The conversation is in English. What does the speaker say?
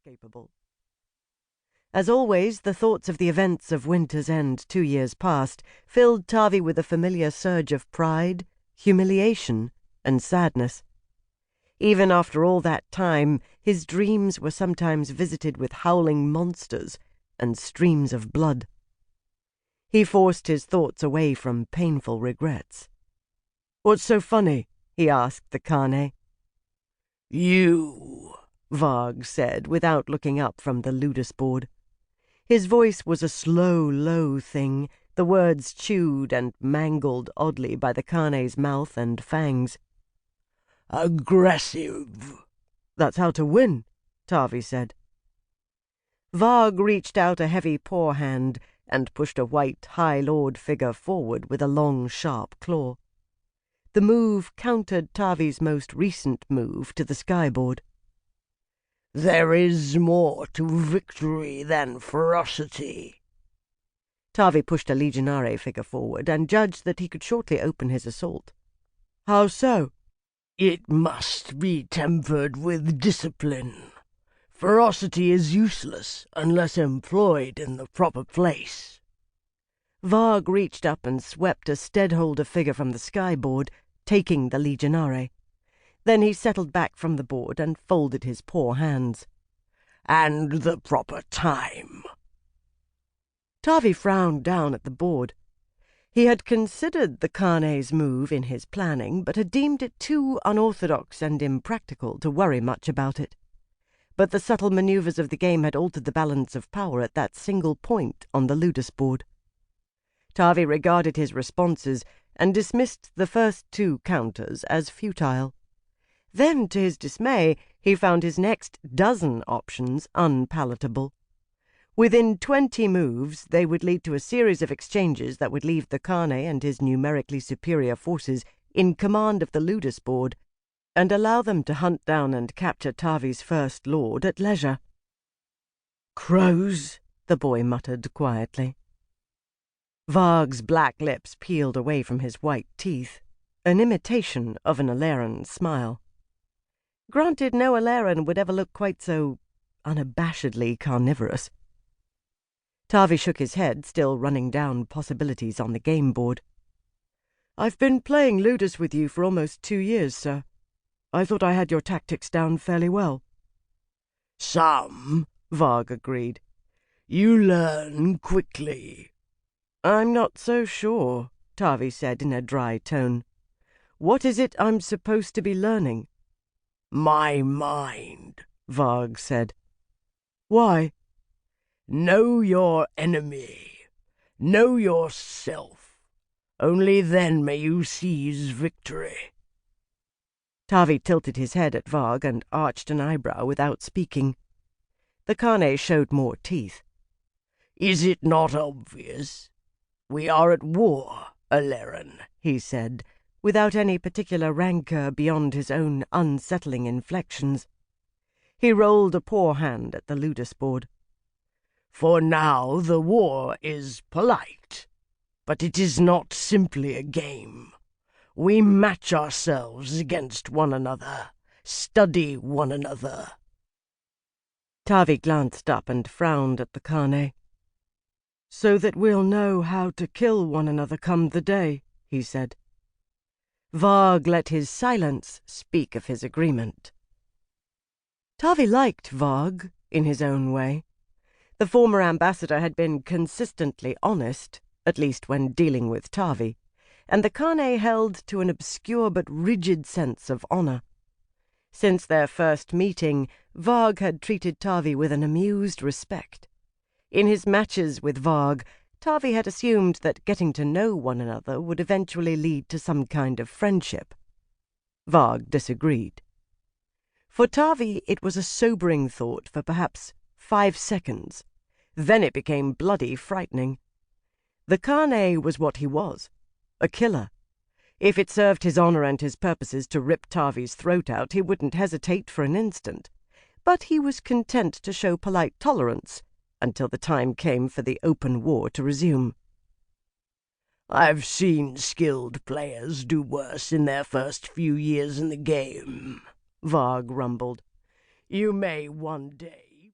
inescapable. As always, the thoughts of the events of Winter's End 2 years past filled Tavi with a familiar surge of pride, humiliation, and sadness. Even after all that time, his dreams were sometimes visited with howling monsters and streams of blood. He forced his thoughts away from painful regrets. "What's so funny?" he asked the Kane. "You," Varg said, without looking up from the ludus board. His voice was a slow, low thing, the words chewed and mangled oddly by the Kane's mouth and fangs. "Aggressive." "That's how to win," Tavi said. Varg reached out a heavy paw hand and pushed a white High Lord figure forward with a long, sharp claw. The move countered Tavi's most recent move to the skyboard. "There is more to victory than ferocity." Tavi pushed a Legionare figure forward and judged that he could shortly open his assault. "How so?" "It must be tempered with discipline. Ferocity is useless unless employed in the proper place." Varg reached up and swept a Steadholder figure from the skyboard, taking the Legionare. Then he settled back from the board and folded his poor hands. "And the proper time." Tavi frowned down at the board. He had considered the Kane's move in his planning, but had deemed it too unorthodox and impractical to worry much about it. But the subtle maneuvers of the game had altered the balance of power at that single point on the ludus board. Tavi regarded his responses and dismissed the first 2 counters as futile. Then, to his dismay, he found his next dozen options unpalatable. Within 20 moves, they would lead to a series of exchanges that would leave the Kane and his numerically superior forces in command of the ludus board, and allow them to hunt down and capture Tavi's first lord at leisure. "Crows," the boy muttered quietly. Varg's black lips peeled away from his white teeth, an imitation of an Aleran smile. Granted, no Aleran would ever look quite so unabashedly carnivorous. Tavi shook his head, still running down possibilities on the game board. "I've been playing ludus with you for almost 2 years, sir. I thought I had your tactics down fairly well." "Some," Varg agreed. "You learn quickly." "I'm not so sure," Tavi said in a dry tone. "What is it I'm supposed to be learning?" "My mind," Varg said. "Why?" "Know your enemy. Know yourself. Only then may you seize victory." Tavi tilted his head at Varg and arched an eyebrow without speaking. The Kane showed more teeth. "Is it not obvious? We are at war, Aleran," he said, without any particular rancor beyond his own unsettling inflections. He rolled a poor hand at the ludus board. "For now the war is polite, but it is not simply a game. We match ourselves against one another, study one another." Tavi glanced up and frowned at the Kane. "So that we'll know how to kill one another come the day," he said. Varg let his silence speak of his agreement. Tavi liked Varg, in his own way. The former ambassador had been consistently honest, at least when dealing with Tavi, and the Kane held to an obscure but rigid sense of honor. Since their first meeting, Varg had treated Tavi with an amused respect. In his matches with Varg, Tavi had assumed that getting to know one another would eventually lead to some kind of friendship. Varg disagreed. For Tavi, it was a sobering thought for perhaps 5 seconds. Then it became bloody frightening. The Kane was what he was, a killer. If it served his honor and his purposes to rip Tavi's throat out, he wouldn't hesitate for an instant. But he was content to show polite tolerance until the time came for the open war to resume. "I've seen skilled players do worse in their first few years in the game," Varg rumbled. "You may one day